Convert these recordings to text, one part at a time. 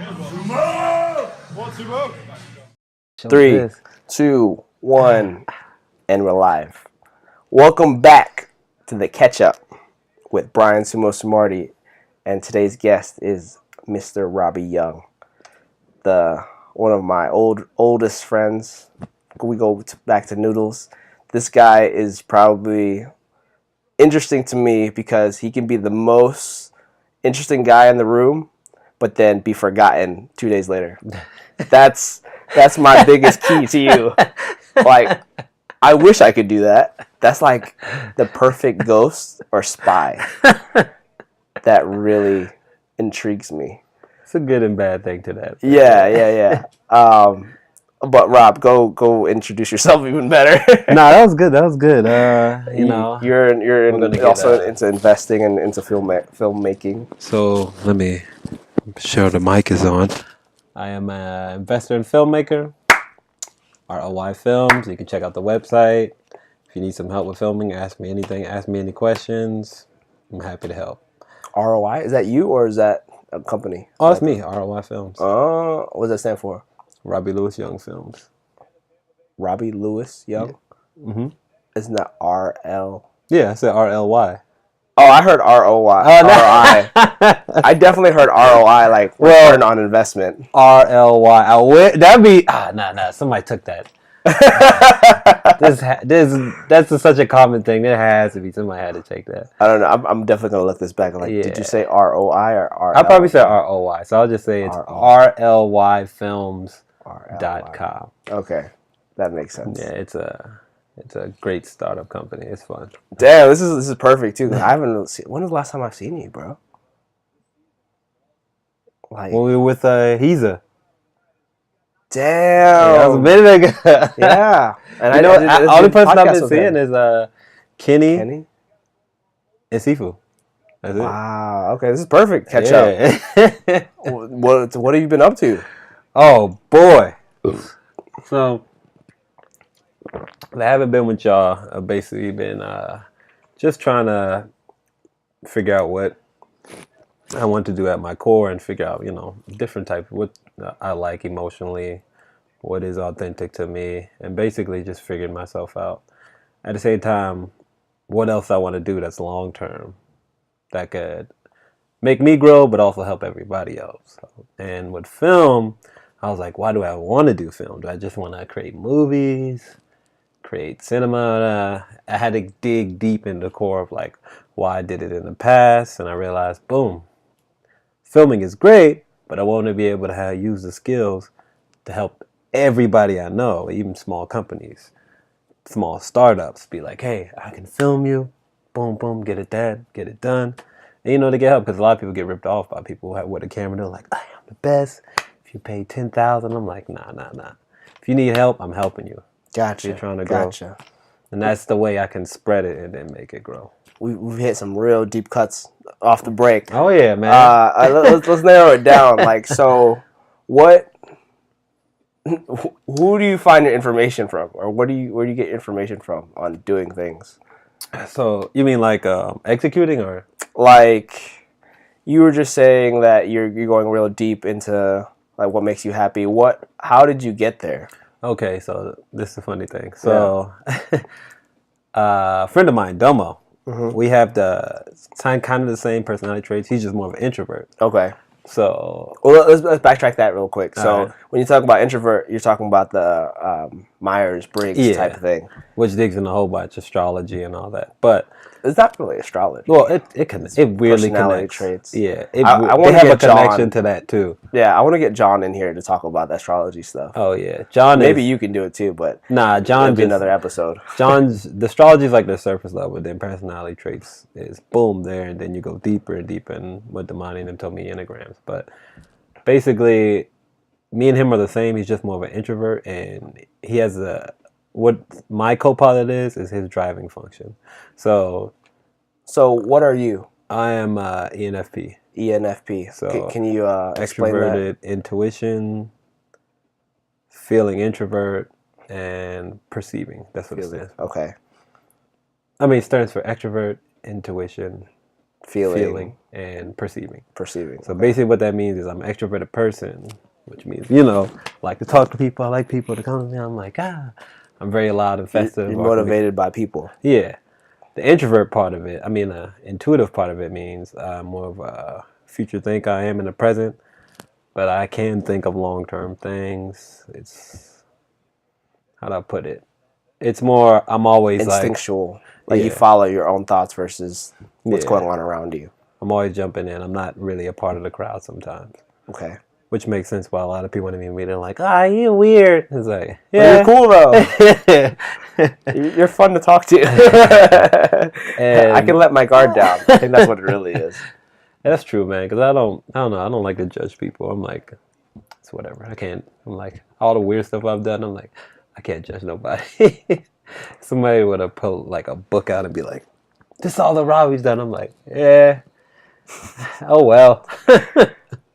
Sumo! What Sumo? 3, 2, 1, and we're live. Welcome back to the catch up with Bryan Sumardi, and today's guest is Mr. Robbi Young, one of my oldest friends. We go back to Noodles. This guy is probably interesting to me because he can be the most interesting guy in the room, but then be forgotten 2 days later. That's my biggest key to you. Like, I wish I could do that. That's like the perfect ghost or spy. That really intrigues me. It's a good and bad thing to that. Yeah. But Rob, go introduce yourself even better. Nah, that was good. You're also into investing and into filmmaking. So let me show the mic is on. I am an investor and filmmaker. ROI Films. You can check out the website. If you need some help with filming, ask me anything. Ask me any questions. I'm happy to help. ROI, is that you or is that a company? Oh, it's me. ROI Films. Oh, what does that stand for? Robbi Young Films. Robbi Young? Yeah. Mm-hmm. Isn't that RL? Yeah, I said RLY. Oh, I heard ROI. ROI. I definitely heard ROI, like return on investment. RLY. That'd be nah. Somebody took that. That's such a common thing. There has to be somebody had to take that. I don't know. I'm definitely gonna look this back. Like, Did you say ROI or RL? I probably said ROI, so I'll just say it's RLYfilms.com. Okay, that makes sense. Yeah, it's a great startup company. It's fun. Damn, this is perfect too. I haven't seen. When was the last time I've seen you, bro? Like when we were with Hiza. Damn. Yeah, that was a minute ago. Yeah. And I know the only person I've been seeing is Kenny and Sifu. That's it. Wow. Okay, this is perfect. Catch up. What have you been up to? Oh boy. So I haven't been with y'all. I've basically been just trying to figure out what I want to do at my core and figure out, different types, what I like emotionally, what is authentic to me, and basically just figuring myself out. At the same time, what else I want to do that's long term that could make me grow but also help everybody else. And with film, I was like, why do I want to do film? Do I just want to create movies, create cinema? I had to dig deep into the core of like why I did it in the past, and I realized, boom, filming is great, but I want to be able to use the skills to help everybody I know, even small companies, small startups, be like, hey, I can film you, boom, boom, get it done. And to get help, because a lot of people get ripped off by people with a camera. They're like, I'm the best. If you pay $10,000, I'm like, nah. If you need help, I'm helping you. Gotcha. You're trying to grow. Gotcha. And that's the way I can spread it and then make it grow. We've hit some real deep cuts off the break. Oh yeah, man. Let's narrow it down. Like, so who do you find your information from, or where do you get information from on doing things? So you mean like executing, or like you were just saying that you're going real deep into like what makes you happy. How did you get there? Okay, so this is a funny thing. So a friend of mine, Domo, we have kind of the same personality traits. He's just more of an introvert. Okay. So let's backtrack that real quick. So right. When you talk about introvert, you're talking about the Myers-Briggs type of thing, which digs in a whole bunch of astrology and all that. But it's not really astrology. Well, it weirdly connects. Traits. Yeah, I want to have a connection to that too. Yeah, I want to get John in here to talk about the astrology stuff. Oh yeah, John. Maybe you can do it too, but John. Be another episode. The astrology is like the surface level. Then personality traits is boom there, and then you go deeper and deeper in what the mind and told me enneagrams. But basically, me and him are the same. He's just more of an introvert, and he has what my co-pilot is his driving function. So what are you? I am ENFP. ENFP. So can you explain extroverted, that? intuition, feeling introvert, and perceiving. That's what it stands for. Okay. I mean, it stands for extrovert, intuition, feeling, and perceiving. So okay. basically what that means is I'm an extroverted person, which means, like to talk to people. I like people to come to me. I'm like, I'm very loud and festive. You're motivated by people. Yeah. The introvert part of it, intuitive part of it means more of a future thinker. I am in the present, but I can think of long-term things. It's, how do I put it? It's more, I'm always instinctual. Like you follow your own thoughts versus what's going on around you. I'm always jumping in. I'm not really a part of the crowd sometimes. Okay. Which makes sense why a lot of people want to meet me. They're like, you're weird. It's like, yeah. But you're cool though. You're fun to talk to. And I can let my guard down. I think that's what it really is. That's true, man. Because I don't know. I don't like to judge people. I'm like, it's whatever. I can't. I'm like, all the weird stuff I've done, I'm like, I can't judge nobody. Somebody would have pulled like a book out and be like, this is all the Robbi's done. I'm like, yeah. Oh, well.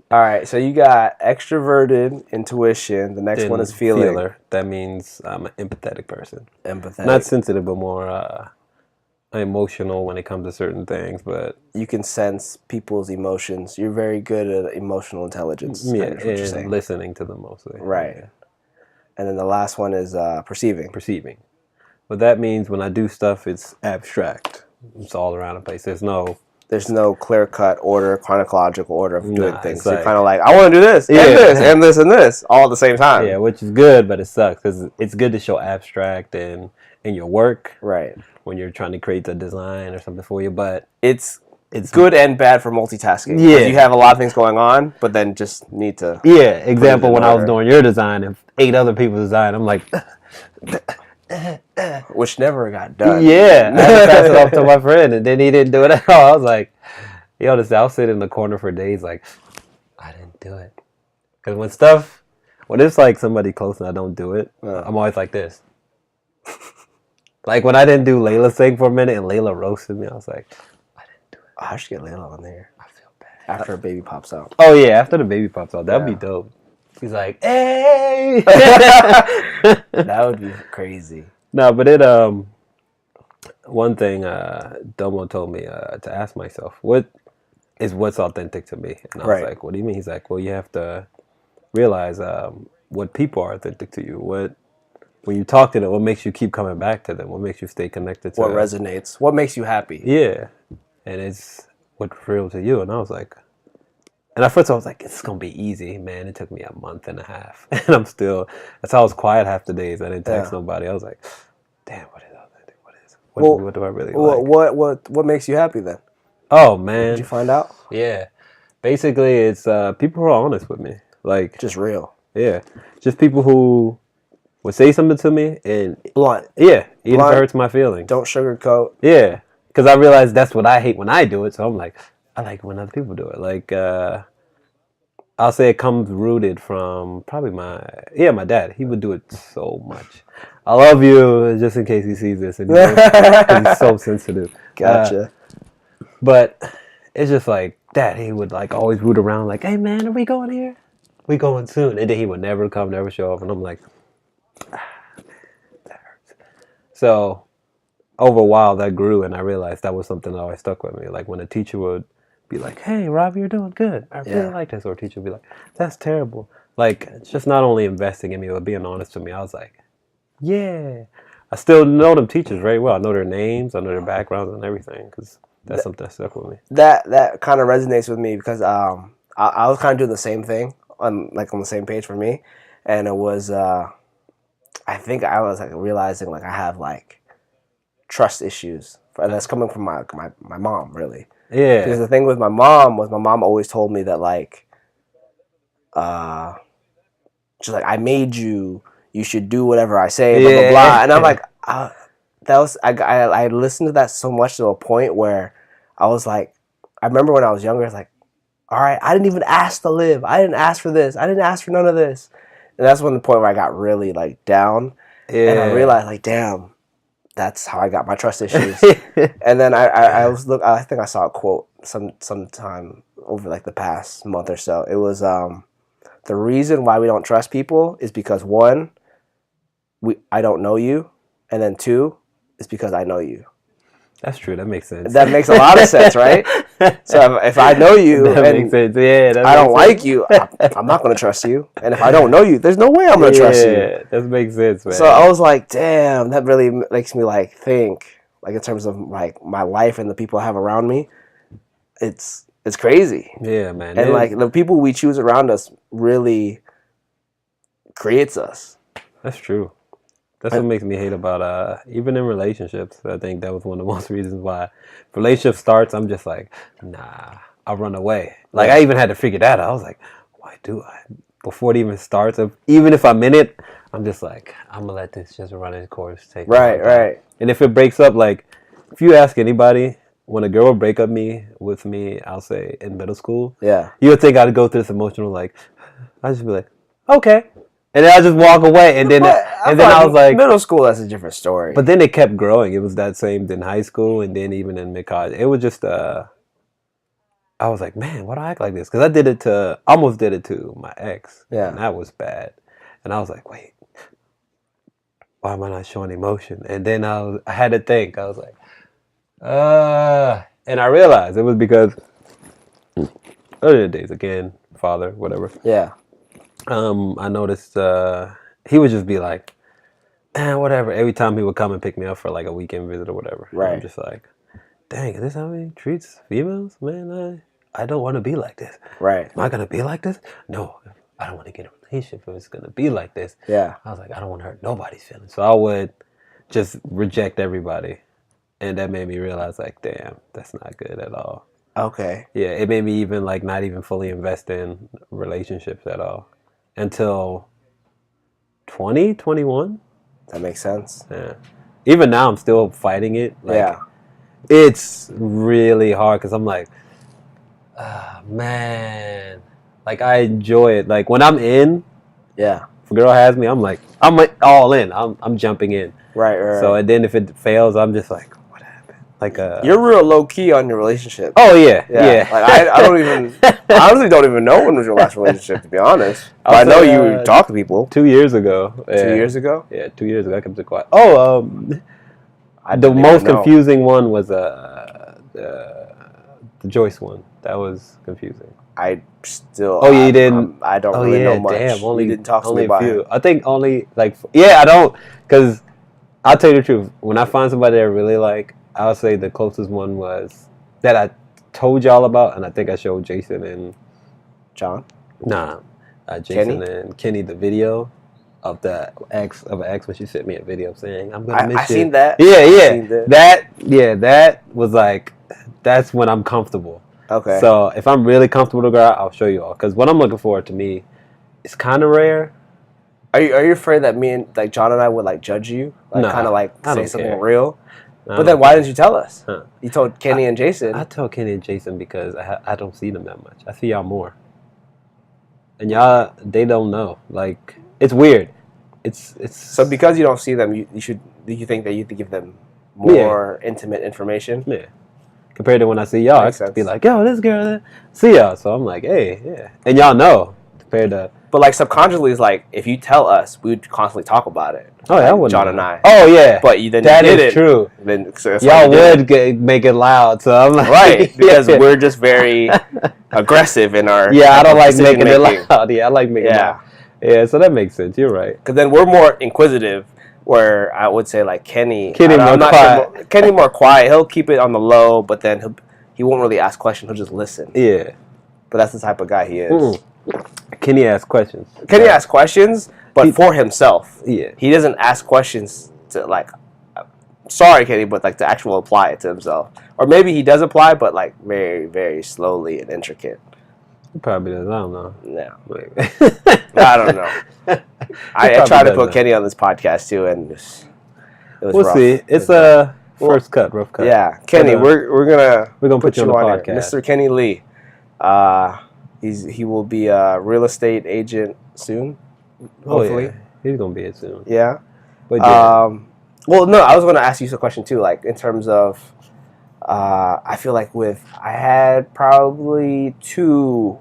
All right, so you got extroverted, intuition. The next one is feeling. Feeler. That means I'm an empathetic person. Empathetic. Not sensitive, but more emotional when it comes to certain things. But you can sense people's emotions. You're very good at emotional intelligence. Yeah, and listening to them mostly. Right. Yeah. And then the last one is perceiving. Perceiving. What that means when I do stuff, it's abstract. It's all around the place. There's no clear-cut order, chronological order of doing things. So you're kind of like, I want to do this, and this, and this, and this, all at the same time. Yeah, which is good, but it sucks because it's good to show abstract in your work. Right. When you're trying to create a design or something for you, but it's good and bad for multitasking. Yeah. You have a lot of things going on, but then just need to... Yeah, example, when I was doing your design and 8 other people's design, I'm like... Which never got done. Yeah, I had to pass it off to my friend, and then he didn't do it at all. I was like, I'll sit in the corner for days like, I didn't do it. Because when it's like somebody close and I don't do it, I'm always like this. Like when I didn't do Layla's thing for a minute and Layla roasted me, I was like, I didn't do it. I should get Layla on there. I feel bad. After her baby pops out. Oh yeah, after the baby pops out. That'd be dope. He's like, hey! That would be crazy. No, but one thing Domo told me to ask myself, what's authentic to me? And I was like, what do you mean? He's like, well, you have to realize what people are authentic to you. When you talk to them, what makes you keep coming back to them? What makes you stay connected to them? What resonates? What makes you happy? Yeah. And it's what's real to you. And I was like, and at first I was like, it's going to be easy. Man, it took me a month and a half. And that's how I was quiet half the days. I didn't text nobody. I was like, damn, what is authentic? What do I really like? What makes you happy then? Oh, man. Did you find out? Yeah. Basically, it's people who are honest with me. Like, just real. Yeah. Just people who would say something to me and... Blunt. Yeah. Even if it hurts my feelings. Don't sugarcoat. Yeah. Because I realize that's what I hate when I do it. So I'm like... I like when other people do it. Like, I'll say it comes rooted from probably my dad. He would do it so much. I love you, just in case he sees this. And he's so sensitive. Gotcha. But it's just like, Dad, he would like always root around like, hey man, are we going here? We going soon. And then he would never come, never show up. And I'm like, man, that hurts. So over a while that grew and I realized that was something that always stuck with me. Like when a teacher would be like, hey, Rob, you're doing good. I really like this. Or a teacher would be like, that's terrible. Like, it's just not only investing in me, but being honest with me. I was like, yeah. I still know them teachers very well. I know their names. I know their backgrounds and everything because that's something that stuck with me. That kind of resonates with me because I was kind of doing the same thing on the same page for me. And it was, I think I was like realizing like I have like trust issues. And that's coming from my mom, really. Yeah. Because the thing with my mom was my mom always told me that like, she's like, I made you should do whatever I say, blah, blah, blah. And I'm like, I listened to that so much to a point where I was like, I remember when I was younger, I was like, all right, I didn't even ask to live. I didn't ask for this. I didn't ask for none of this. And that's when the point where I got really like down. Yeah. And I realized like, damn. That's how I got my trust issues. And then I think I saw a quote sometime over like the past month or so. It was the reason why we don't trust people is because 1, I don't know you, and then 2, it's because I know you. That's true. That makes sense. That makes a lot of sense, right? So if I know you that and makes sense. Yeah, I don't like you, I'm not going to trust you. And if I don't know you, there's no way I'm going to trust you. Yeah, that makes sense, man. So I was like, damn, that really makes me like think, like in terms of like my life and the people I have around me. It's crazy. Yeah, man. And like the people we choose around us really creates us. That's true. That's what makes me hate about even in relationships. I think that was one of the most reasons why if relationship starts, I'm just like, nah, I'll run away. Like I even had to figure that out. I was like, why do I? Before it even starts, even if I'm in it, I'm just like, I'm gonna let this just run its course. Take right. And if it breaks up, like if you ask anybody, when a girl would break up with me, I'll say in middle school, you would think I'd go through this emotional like, I'd just be like, okay. And then I just walk away, and then I was like, middle school, that's a different story. But then it kept growing. It was that same in high school, and then even in mid-college. It was just I was like, man, why do I act like this? Because I almost did it to my ex. Yeah, and that was bad. And I was like, wait, why am I not showing emotion? And then I had to think. I was like, and I realized it was because earlier days again, father, whatever. Yeah. I noticed he would just be like, whatever. Every time he would come and pick me up for like a weekend visit or whatever. Right. I'm just like, dang, is this how he treats females? Man, I don't want to be like this. Right. Am I going to be like this? No, I don't want to get in a relationship if it's going to be like this. Yeah. I was like, I don't want to hurt nobody's feelings. So I would just reject everybody. And that made me realize like, damn, that's not good at all. Okay. Yeah, it made me even like not even fully invest in relationships at all. Until 2021. That makes sense. Yeah. Even now, I'm still fighting it. Like, yeah. It's really hard because I'm like, man. Like, I enjoy it. Like, when I'm in, if a girl has me, I'm all in. I'm jumping in. Right. So, and then if it fails, I'm just like, what happened? Like, you're real low key on your relationship. Oh, yeah. Like, I don't even, I honestly don't even know when was your last relationship, to be honest. But I know you talk to people. 2 years ago. 2 years ago? Yeah, 2 years ago. I kept it quiet. Oh, the most confusing one was the Joyce one. That was confusing. I still. Oh, you didn't. I don't really know much. Damn, you didn't talk to me about it. I think only like I don't, because I'll tell you the truth. When I find somebody that I really like, I'll say the closest one was that I told y'all about, and I think I showed Jason and John. Nah, Jason and Kenny the video of the ex when she sent me a video saying I'm gonna miss you. I seen that. That was like, that's when I'm comfortable. Okay. So if I'm really comfortable with a girl, I'll show you all, because what I'm looking for, to me, is kind of rare. Are you afraid that me and like John and I would like judge you, like kind of like say something real? But then why didn't you tell us? You told Kenny and Jason. I told Kenny and Jason because I don't see them that much. I see y'all more, and y'all, they don't know. Like, it's weird. It's so because you don't see them, you think that you have to give them more intimate information. Yeah. Compared to when I see y'all, I could be like, yo, this girl, see y'all. So I'm like, hey, yeah. And y'all know. Compared to... But like subconsciously, it's like, if you tell us, we would constantly talk about it. Oh, yeah, I wouldn't. John and I. Oh, yeah. But then that you did is it. True. Then, so y'all would make it loud. So I'm like... Right. Because we're just very aggressive in our... Yeah, I don't like making it loud. Yeah, I like making it loud. Yeah, so that makes sense. You're right. Because then we're more inquisitive. Where I would say like Kenny more quiet. Kenny more quiet. He'll keep it on the low, but then he won't really ask questions. He'll just listen. Yeah. But that's the type of guy he is. Kenny asks questions. Kenny asks questions, but for himself. Yeah. He doesn't ask questions to like, sorry Kenny, but like to actually apply it to himself. Or maybe he does apply, but like very, very slowly and intricate. He probably does. I don't know. No. I don't know. I tried to put Kenny on this podcast too, and it was we'll rough. See. It's a rough cut. Yeah, Kenny, we're gonna put you on the podcast. Here. Mr. Kenny Lee. He will be a real estate agent soon. Hopefully, yeah. He's gonna be it soon. Yeah. But well, no, I was gonna ask you a question too, like in terms of, I feel like I had probably 2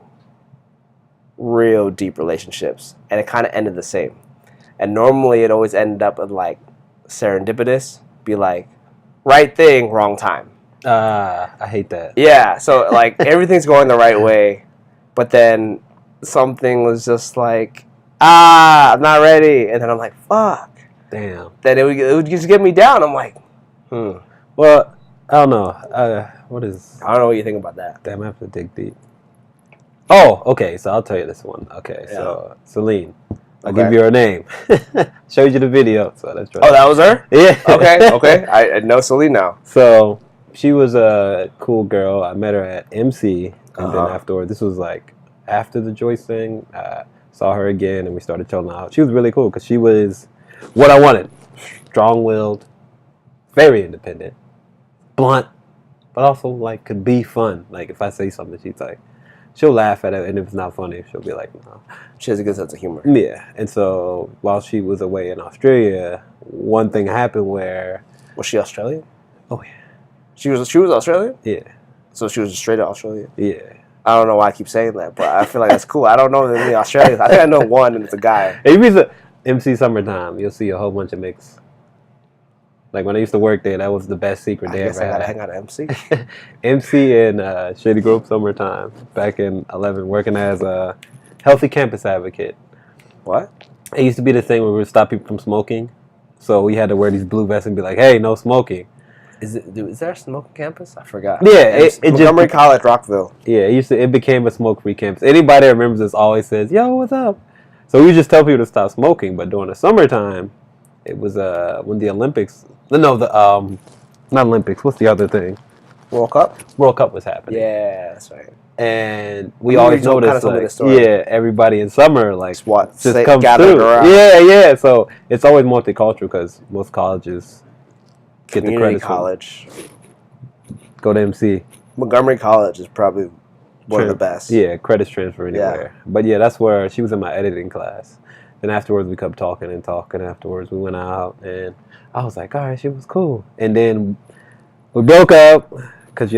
real deep relationships, and it kind of ended the same. And normally it always ended up in like serendipitous, be like right thing, wrong time. I hate that. Yeah, so like everything's going the right way, but then something was just like, I'm not ready, and then I'm like, fuck. Damn. Then it would just get me down. I'm like, Well, I don't know. What is? I don't know what you think about that. Damn, I have to dig deep. Oh, okay. So I'll tell you this one. Okay, so Celine. I'll give you her name. Showed you the video, so that's right. Oh, that was her? Yeah. Okay. I know Celine now. So she was a cool girl. I met her at MC, and then afterward, this was like after the Joyce thing. Saw her again, and we started chilling out. She was really cool because she was what I wanted: strong-willed, very independent, blunt, but also like could be fun. Like if I say something, she's like, she'll laugh at it, and if it's not funny, she'll be like, no. She has a good sense of humor. Yeah, and so while she was away in Australia, one thing happened where... Was she Australian? Oh, yeah. She was Australian? Yeah. So she was just straight to Australia? Yeah. I don't know why I keep saying that, but I feel like that's cool. I don't know that many Australians. I think I know one, and it's a guy. If you the MC Summertime, you'll see a whole bunch of mix. Like when I used to work there, that was the best secret they ever had. I gotta hang out at MC. MC in Shady Grove Summertime, back in 11, working as a healthy campus advocate. What? It used to be the thing where we would stop people from smoking. So we had to wear these blue vests and be like, hey, no smoking. Is there a smoking campus? I forgot. Yeah, it Montgomery College, Rockville. Yeah, it became a smoke-free campus. Anybody that remembers this always says, yo, what's up? So we just tell people to stop smoking, but during the summertime, it was when the Olympics, not Olympics, what's the other thing? World Cup? World Cup was happening. Yeah, that's right. And we always noticed, everybody in summer, like, just comes through. Around. Yeah, so it's always multicultural because most colleges get the credit. College. Go to MC. Montgomery College is probably one of the best. Yeah, credits transfer anywhere. Yeah. But yeah, that's where she was in my editing class. Then afterwards, we kept talking. Afterwards, we went out, and I was like, all right, she was cool. And then we broke up because,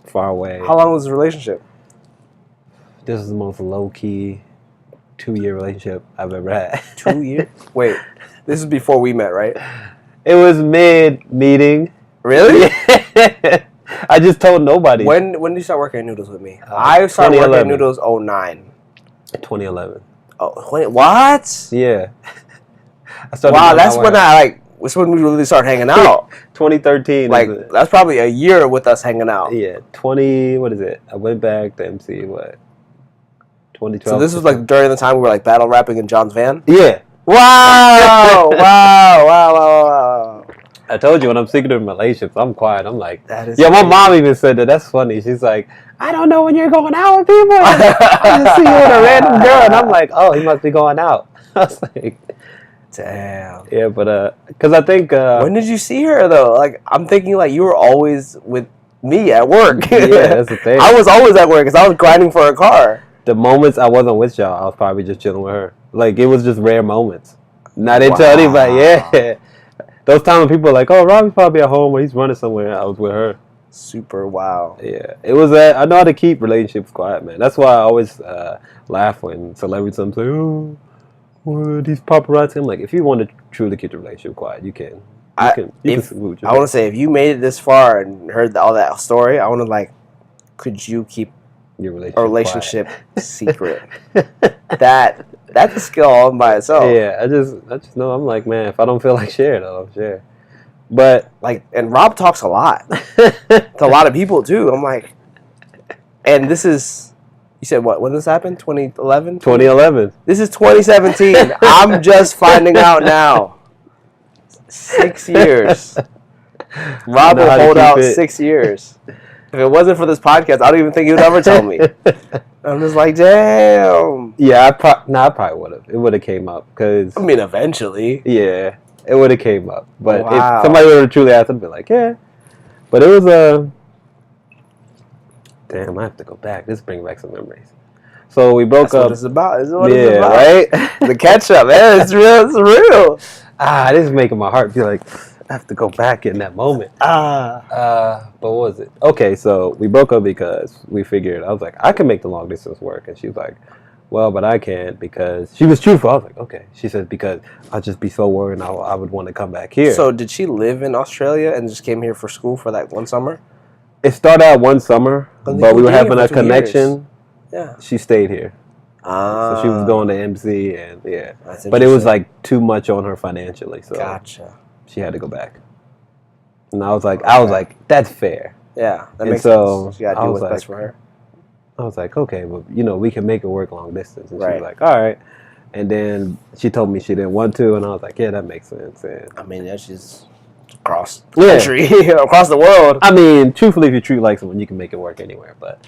far away. How long was the relationship? This is the most low-key 2-year relationship I've ever had. 2 years? Wait, this is before we met, right? It was mid-meeting. Really? I just told nobody. When did you start working at Noodles with me? I started working at Noodles 09. 2011. Oh, what? Yeah. That's when we really started hanging out. 2013. Like, that's probably a year with us hanging out. Yeah, what is it? I went back to MC, 2012. So this was like during the time we were like battle rapping in John's van? Yeah. Wow! Wow. I told you when I'm secretive in relationships, I'm quiet. I'm like, that is my mom even said that. That's funny. She's like, I don't know when you're going out with people. I just see you with a random girl, and I'm like, oh, he must be going out. I was like, damn. Yeah, but because I think when did you see her though? Like, I'm thinking like you were always with me at work. Yeah, that's the thing. I was always at work because I was grinding for a car. The moments I wasn't with y'all, I was probably just chilling with her. Like, it was just rare moments. Not into anybody. Yeah. Those times when people are like, oh, Robbi's probably at home or he's running somewhere. I was with her. Super wow. Yeah. It was I know how to keep relationships quiet, man. That's why I always laugh when celebrities say, oh, well, these paparazzi. I'm like, if you want to truly keep the relationship quiet, you can. I want to say, if you made it this far and heard all that story, I want to like, could you keep your relationship secret? That's a skill all by itself. Yeah, I just know. I'm like, man, if I don't feel like sharing, I don't share. But like, and Rob talks a lot to a lot of people too. I'm like, and this is, you said what? When this happened? 2011. 2011. This is 2017. I'm just finding out now. 6 years. Rob will hold out 6 years. If it wasn't for this podcast, I don't even think he would ever tell me. I'm just like, damn. Yeah, I probably would have. It would have came up because. I mean, eventually. Yeah, it would have came up. But if somebody would have truly asked, I'd be like, yeah. But it was a. Damn, I have to go back. This brings back some memories. So we broke up. What it's about. This is what it's about. Right? The catch up, man. It's real. It's real. This is making my heart feel like I have to go back in that moment. But what was it? Okay, so we broke up because we figured, I was like, I can make the long distance work. And she was like, well, but I can't because she was truthful. I was like, okay. She said, because I'd just be so worried and I would want to come back here. So did she live in Australia and just came here for school for that one summer? It started out one summer, but we were having a connection. Yeah. She stayed here. So she was going to MC and but it was like too much on her financially. So gotcha. She had to go back. And I was like, that's fair. Yeah, that makes sense. You gotta do what's best for her. I was like, okay, well, we can make it work long distance. And she was like, all right. And then she told me she didn't want to, and I was like, yeah, that makes sense. And I mean, yeah, she's across the country, across the world. I mean, truthfully, if you treat like someone, you can make it work anywhere. But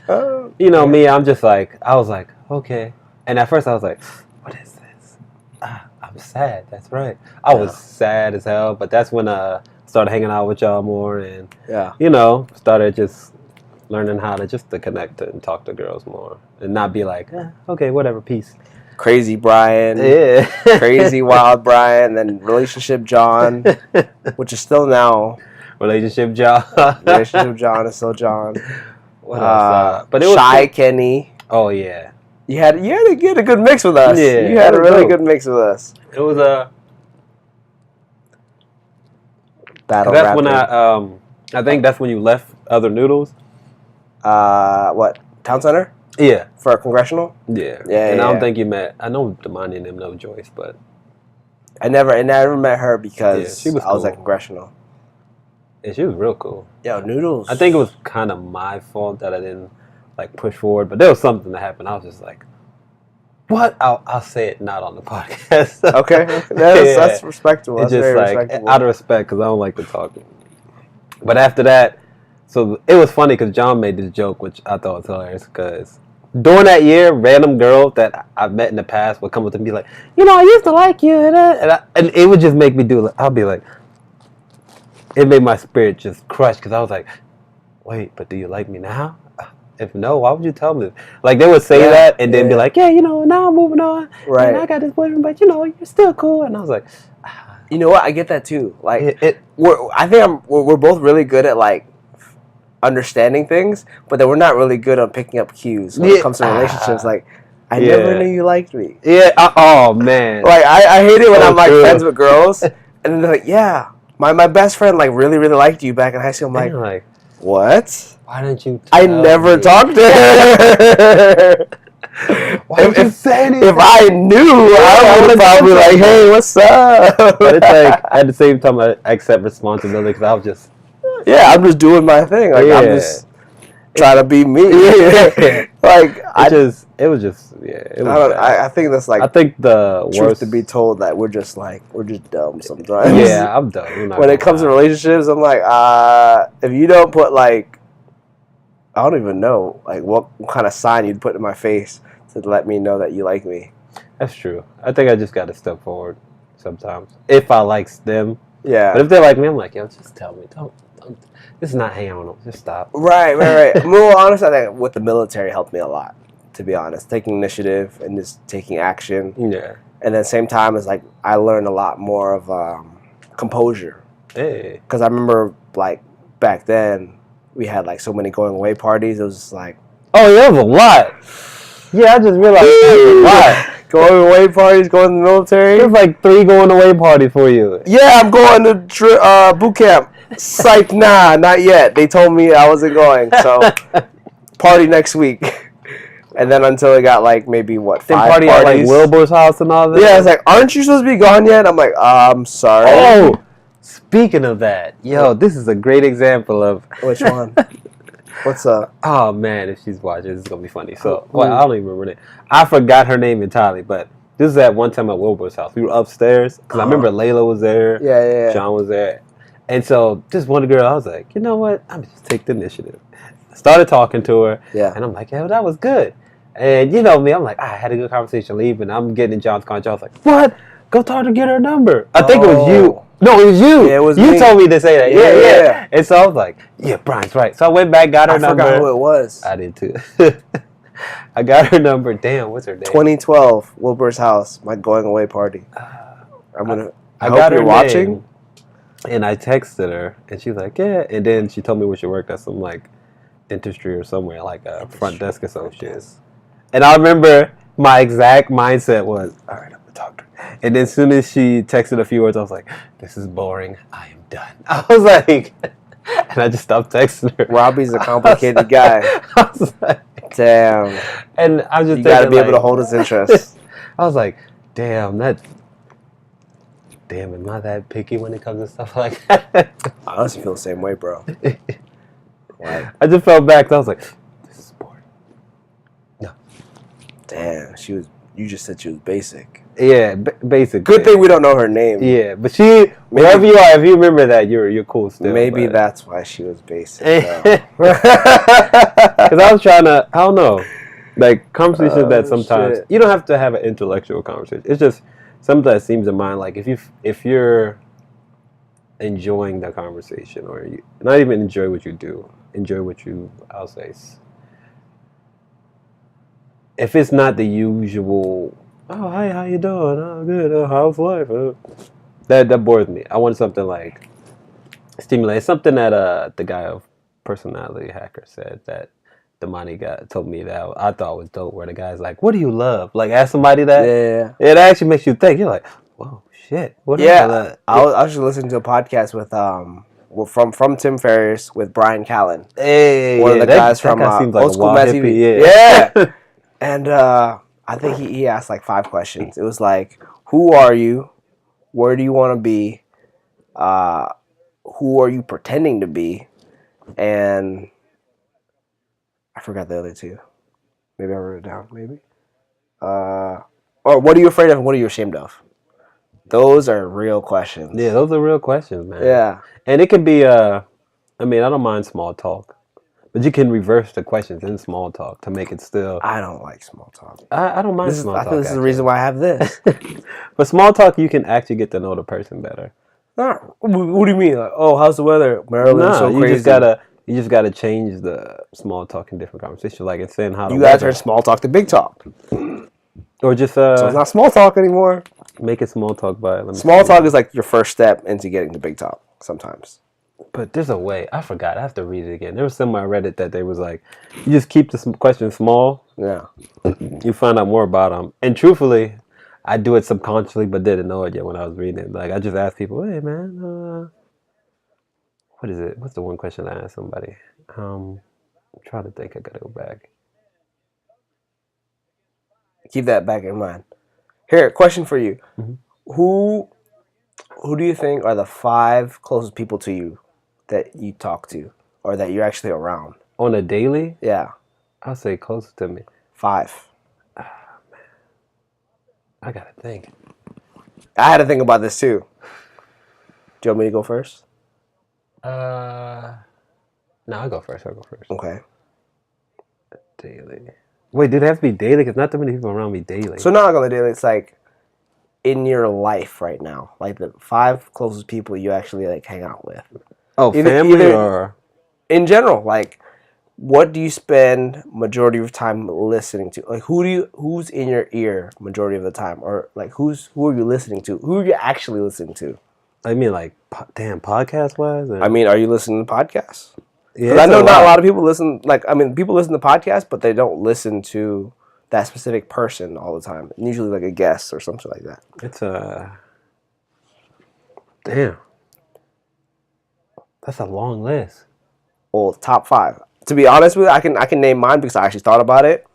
me, I'm just like, I was like, okay. And at first I was like, what is this? I'm sad. That's right. I was sad as hell. But that's when I started hanging out with y'all more and, started just learning how to connect and talk to girls more and not be like, okay, whatever, peace. Crazy Bryan. Yeah. Crazy wild Bryan. Then relationship John, which is still now. Relationship John. Relationship John is still John. What else? But it was Shy Kenny. Oh, yeah. You had a good mix with us. Yeah, you had a really good mix with us. It was a battle. That's when I think that's when you left Other Noodles. What, Town Center? Yeah, for a congressional. Yeah, and I don't think you met. I know Damani and them know Joyce, but I never met her because she was cool. I was at congressional. Yeah, she was real cool. Yo, Noodles. I think it was kind of my fault that I didn't push forward, but there was something that happened. I was just like, "What?" I'll say it not on the podcast. Okay, that's respectable. That's just very respectable. Out of respect, because I don't like to talk. But after that, so it was funny because John made this joke, which I thought was hilarious. Because during that year, random girls that I've met in the past would come up to me and be like, I used to like you, and it would just make me do. I'll be like, it made my spirit just crush because I was like, wait, but do you like me now? If no, why would you tell me? Like, they would say that and then be like, now I'm moving on. Right. And I got this boyfriend, but you're still cool. And I was like, you know what? I get that too. Like, we're both really good at understanding things, but then we're not really good on picking up cues when it comes to relationships. Like, I never knew you liked me. Yeah. Oh man. Like, I hate it when I'm friends with girls, and then they're like, yeah, my best friend really really liked you back in high school. I'm like, what? Why didn't you? I never talked to her. If I knew, I would probably like, hey, what's up? But it's like at the same time, I accept responsibility because I was just. Yeah, I'm just doing my thing. I'm just trying to be me. It was just. I think that's I think the truth worst to be told that we're just dumb sometimes. Yeah, I'm dumb. When it comes to relationships, I'm like, if you don't put I don't even know what kind of sign you'd put in my face to let me know that you like me. That's true. I think I just got to step forward sometimes if I like them. Yeah. But if they like me, I'm like, yo, just tell me. Don't. This is not hanging on them. Just stop. Right. Well, honestly, I think with the military helped me a lot, to be honest. Taking initiative and just taking action. Yeah. And then same time as I learned a lot more of composure. Hey. Because I remember back then we had so many going away parties. It was just oh, yeah, it was a lot. Yeah, I just realized that was a lot. Going away parties, going to the military. There's 3 going away parties for you. Yeah, I'm going to boot camp. Psych, nah, not yet. They told me I wasn't going, so party next week. And then until it got maybe 5 party parties. At Wilbur's house and all that. Yeah, it's aren't you supposed to be gone yet? I'm like, I'm sorry. Oh, speaking of that, yo, this is a great example of which one? What's up? Oh man, if she's watching, this is gonna be funny. So, I don't even remember her name. I forgot her name entirely, but this is at one time at Wilbur's house. We were upstairs because I remember Layla was there. Yeah. Sean was there, and so this one girl, I was like, you know what? I'm just take the initiative. Started talking to her. Yeah. And I'm like, yeah, that was good. And you know me, I'm like, I had a good conversation, leave, and I'm getting in John's car. I was like, what? Go talk to get her number. I think it was you. No, it was you. Yeah, it was you me. told me to say that. Yeah. And so I was like, yeah, Brian's right. So I went back, got her number. I forgot who it was. I did too. I got her number. Damn, what's her name? 2012, Wilbur's house, my going away party. I got her watching. Name, and I texted her, and she's like, yeah. And then she told me where she worked at some dentistry or somewhere, a front desk associate. And I remember My exact mindset was, all right, I'm gonna talk to her. And then as soon as she texted a few words, I was like, this is boring. I am done. I was like, and I just stopped texting her. Robbi's a complicated guy. I was like, damn. And I was just you thinking, gotta be able to hold his interest. I was like, damn, am I that picky when it comes to stuff like that? I honestly feel the same way, bro. Like, I just felt back. I was like, this is boring. No. Damn, you just said she was basic. Yeah, basic. Good thing we don't know her name. Yeah, but wherever you are, if you remember that, you're cool still. Maybe that's why she was basic. Because I was trying to, I don't know, like conversations that sometimes you don't have to have an intellectual conversation. It's just something that seems in mind. Like if you're enjoying the conversation, or you not even enjoy what you do, enjoy what I'll say. If it's not the usual, oh, hi, how you doing? Oh, good. Oh, how's life? That bores me. I want something like stimulate. Something that the guy of Personality Hacker said that the money guy told me that I thought was dope. Where the guy's like, "What do you love?" Like, ask somebody that. Yeah. It actually makes you think. You're like, "Whoa, shit." What? Yeah. I was actually listening to a podcast with from Tim Ferriss with Bryan Callen. Hey, one of the guys from Old School Mad TV. Yeah. And I think he asked like 5 questions. It was like, who are you? Where do you want to be? Who are you pretending to be? And I forgot the other 2. Maybe I wrote it down. Maybe. Or what are you afraid of and what are you ashamed of? Those are real questions. Yeah, those are real questions, man. Yeah. And it can be, I don't mind small talk. But you can reverse the questions in small talk to make it still. I don't like small talk. I don't mind small talk. I think this is the reason why I have this. But small talk, you can actually get to know the person better. What do you mean? Like, oh, how's the weather? Maryland's so crazy. You just gotta change the small talk in different conversations. Like it's saying how you gotta turn small talk to big talk. Or just so it's not small talk anymore. Make it small talk small talk is like your first step into getting to big talk sometimes. But there's a way. I forgot. I have to read it again. There was somewhere I read it that they was like, you just keep the question small. Yeah. You find out more about them. And truthfully, I do it subconsciously, but didn't know it yet when I was reading it. Like I just ask people, hey man, what is it? What's the one question I asked somebody? I'm trying to think. I gotta go back. Keep that back in mind. Here, question for you. Mm-hmm. Who do you think are the 5 closest people to you that you talk to or that you're actually around? On a daily? Yeah. I'll say closest to me. 5. Man. I gotta think. I had to think about this too. Do you want me to go first? No, I'll go first. Okay. Daily. Wait, did it have to be daily? Because not that many people around me daily. So not on daily. It's like in your life right now, like the 5 closest people you actually like hang out with. Oh, family or in general? Like, what do you spend majority of your time listening to? Like, who's in your ear majority of the time, or like who are you listening to? Who are you actually listening to? I mean, like, podcast wise. I mean, are you listening to podcasts? Yeah, I know not a lot of people listen. Like, I mean, people listen to podcasts, but they don't listen to that specific person all the time. Usually, like a guest or something like that. It's damn. That's a long list. Well, top 5. To be honest with you, I can name mine because I actually thought about it.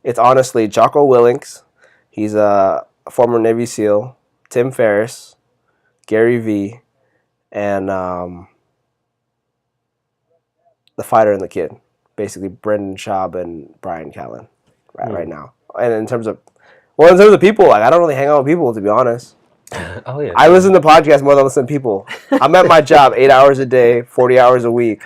It's honestly Jocko Willink. He's a former Navy SEAL. Tim Ferriss, Gary Vee, and the Fighter and the Kid. Basically, Brendan Schaub and Bryan Callen right now. And in terms of people, like I don't really hang out with people, to be honest. Oh yeah. I listen to podcasts more than I listen to people. I'm at my job 8 hours a day, 40 hours a week.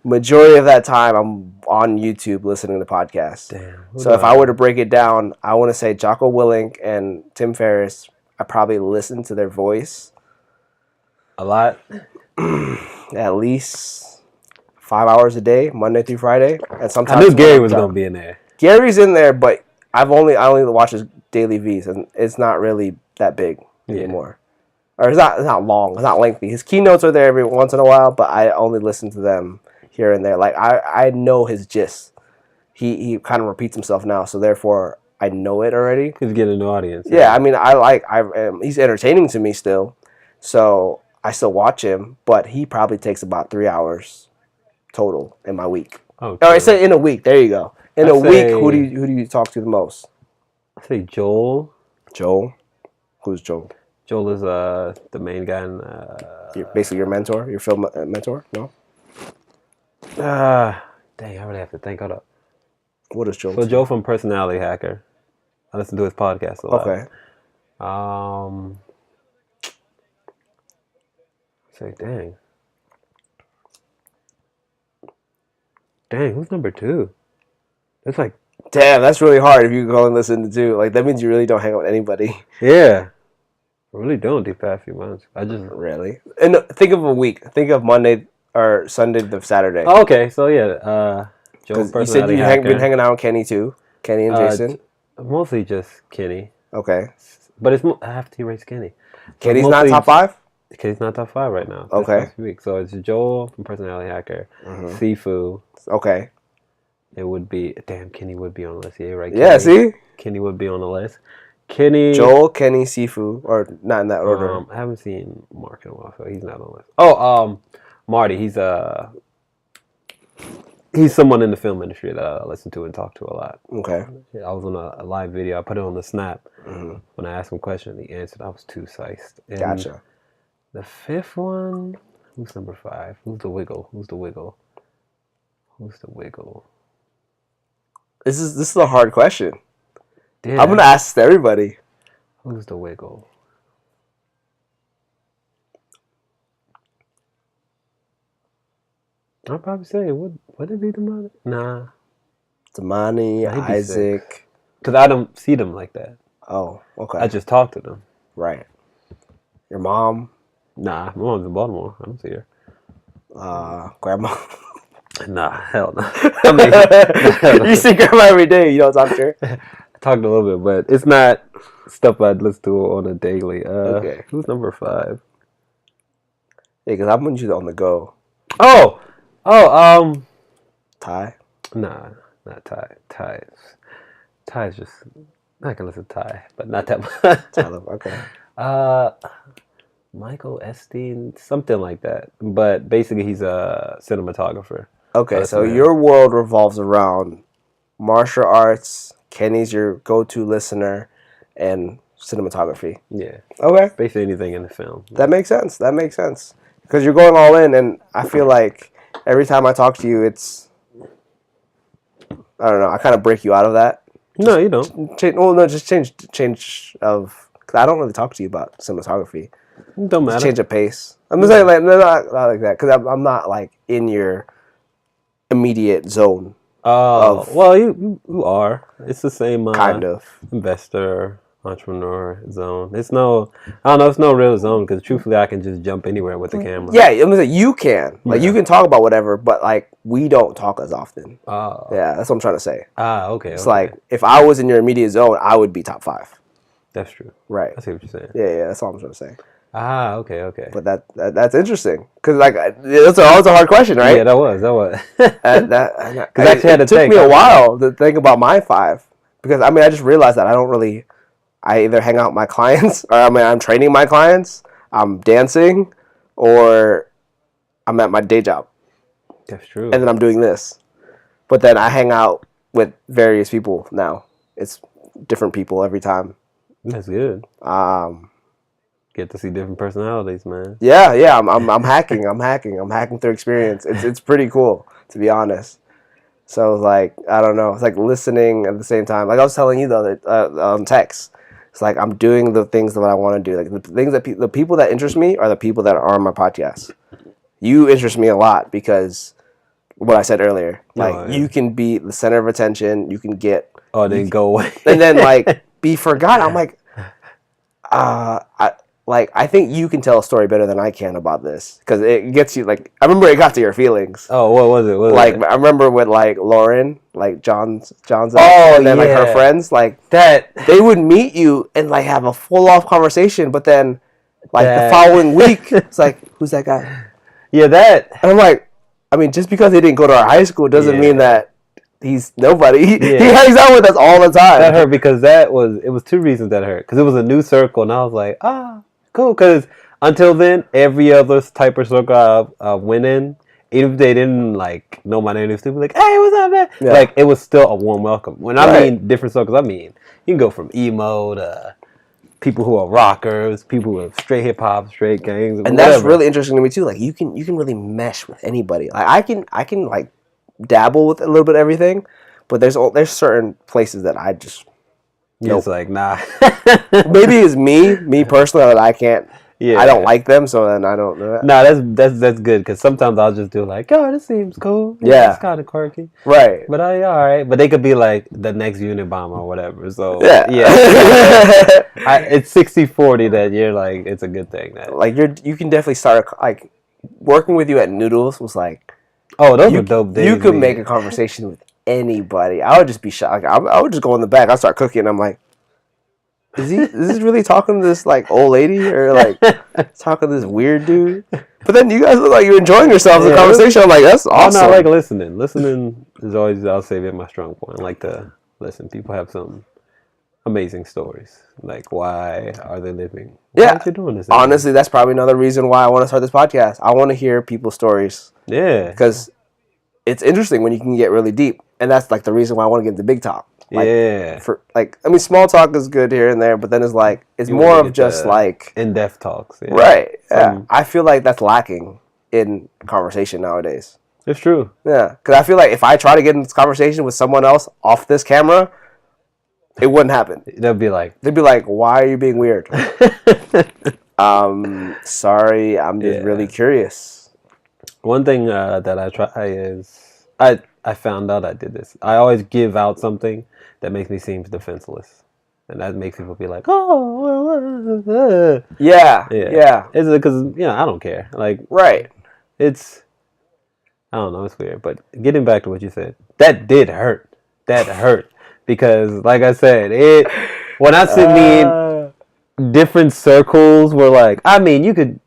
Majority of that time, I'm on YouTube listening to podcasts. Damn. So if I were to break it down, I want to say Jocko Willink and Tim Ferriss. I probably listen to their voice a lot, at least 5 hours a day, Monday through Friday. And sometimes I knew Gary was gonna be in there. Gary's in there, but I only watch his daily V's, and it's not really that big anymore. Or it's not long, it's not lengthy. His keynotes are there every once in a while, but I only listen to them here and there. Like I know his gist. He kind of repeats himself now, so therefore I know it already. He's getting an audience. Yeah, I mean, he's entertaining to me still, so I still watch him. But he probably takes about 3 hours total in my week. Oh, I say in a week. There you go. In a week, who do you talk to the most? I say Joel. Joel? Who's Joel? Joel is the main guy in basically your mentor, your film mentor? No? Dang, I really have to think. Hold up. What is Joel? So Joel from Personality Hacker. I listen to his podcast a lot. Okay. Say, dang, who's number 2? It's like, damn, that's really hard if you go and listen to 2. Like, that means you really don't hang out with anybody. Yeah. I really don't these past few months. I just... Really? And think of a week. Think of Monday or Sunday to Saturday. Oh, okay. So, yeah, Joel Personality You said you've been hanging out with Kenny, too. Kenny and Jason? Mostly just Kenny. Okay. But I have to erase Kenny. Kenny's not top 5? Kenny's not top 5 right now. Okay. So it's Joel from Personality Hacker, Sifu. Okay. It would be... Damn, Kenny would be on the list. Yeah, right. Yeah, see? Kenny would be on the list. Kenny... Joel, Kenny, Sifu. Or not in that order. I haven't seen Mark in a while, so he's not on the list. Oh, Marty. He's someone in the film industry that I listen to and talk to a lot. Okay. I was on a live video. I put it on the Snap. When I asked him a question, he answered. I was too psyched. And gotcha. The 5th one... Who's number 5? Who's the Wiggle? This is a hard question. Damn. I'm going to ask everybody. Who's the Wiggle? I'll probably say, would it be Damani? Nah. Damani, Isaac. Because I don't see them like that. Oh, okay. I just talk to them. Right. Your mom? Nah, my mom's in Baltimore. I don't see her. Grandma? Nah, hell no. I mean, you see grandma every day. You don't talk to her? I talked a little bit, but it's not stuff I'd listen to on a daily. Okay. Who's number 5? Yeah, because I'm usually on the go. Oh, Ty? Nah, not Ty. Ty's just... I can listen to Ty, but not that much. Tyler, okay. Michael Esteen, something like that. But basically, he's a cinematographer. Okay, so your world revolves around martial arts, Kenny's your go-to listener, and cinematography. Yeah. Okay. Basically anything in the film. That makes sense. Because you're going all in, and I feel like every time I talk to you, it's... I don't know, I kind of break you out of that. No, you don't. Just change of... Because I don't really talk to you about cinematography. It don't matter. Change of pace. I'm just saying, like, not like that, because I'm not, like, in your immediate zone. Oh, well, you are. It's the same kind of investor, entrepreneur zone. It's no, I don't know. It's no real zone because truthfully, I can just jump anywhere with the camera. Yeah, I'm saying you can. Like you can talk about whatever, but like we don't talk as often. Oh. Yeah, that's what I'm trying to say. Okay. It's like if I was in your immediate zone, I would be top 5. That's true. Right. I see what you're saying. Yeah, that's all I'm trying to say. Okay. But that's interesting because like that's a hard question, right? Yeah, that was. It took me a while to think about my 5 because I mean I just realized that I either hang out with my clients or I'm training my clients, I'm dancing, or I'm at my day job. That's true. And then I'm doing this, but then I hang out with various people now. It's different people every time. That's good. Get to see different personalities, man. Yeah. I'm hacking. I'm hacking through experience. It's pretty cool, to be honest. So like I don't know. It's like listening at the same time. Like I was telling you the other on text. It's like I'm doing the things that I want to do. Like the things that the people that interest me are the people that are on my podcast. You interest me a lot because what I said earlier. Like you can be the center of attention. You can get then go away and then like be forgotten. I'm like, I think you can tell a story better than I can about this because it gets you like. I remember it got to your feelings. Oh, what was it? I remember with like Lauren, like John's. And then like her friends, like that they would meet you and like have a full off conversation, but then like the following week, it's like, who's that guy? Yeah, that. And I'm like, I mean, just because they didn't go to our high school doesn't mean that he's nobody. He hangs out with us all the time. That hurt because it was two reasons that hurt. Because it was a new circle, and I was like, cool. Because until then, every other type of circle I went in, even if they didn't like know my name, they still be like, "Hey, what's up, man?" Yeah. Like it was still a warm welcome. When I mean different circles, I mean you can go from emo to people who are rockers, people who are straight hip hop, straight gangs, and that's really interesting to me too. Like you can really mesh with anybody. Like I can like dabble with a little bit of everything, but there's certain places that I just it's like nah. Maybe it's me personally that I can't. Yeah, I don't like them, so then I don't know that. Nah, that's good because sometimes I'll just do like, oh, this seems cool. Yeah, it's kind of quirky, right? But all right. But they could be like the next Unabomber or whatever. So yeah. It's 60-40 that you're like, it's a good thing. That like you can definitely start like working with you at Noodles was like, oh, those were dope days. You could make a conversation with anybody. I would just be shocked. I would just go in the back. I start cooking. And I'm like. Is he really talking to this like old lady or like talking to this weird dude? But then you guys look like you're enjoying yourselves in the conversation. I'm like, that's awesome. I like listening. Listening is always, I'll say, my strong point. I like to listen. People have some amazing stories. Like, why are they living? Why are you doing this? Honestly, that's probably another reason why I want to start this podcast. I want to hear people's stories. Yeah. Because it's interesting when you can get really deep. And that's like the reason why I want to get into big talk. Like, for like, I mean, small talk is good here and there, but then it's like it's more of just like in-depth talks, right? Yeah, I feel like that's lacking in conversation nowadays. It's true. Yeah, because I feel like if I try to get in this conversation with someone else off this camera, it wouldn't happen. They'd be like, "Why are you being weird?" Sorry, I'm just really curious. One thing that I try is I found out I did this. I always give out something that makes me seem defenseless, and that makes people be like, "Oh, well, yeah." It's because I don't care. Like, right? It's I don't know. It's weird, but getting back to what you said, that did hurt. That hurt because, like I said, when I said different circles were like, I mean, you could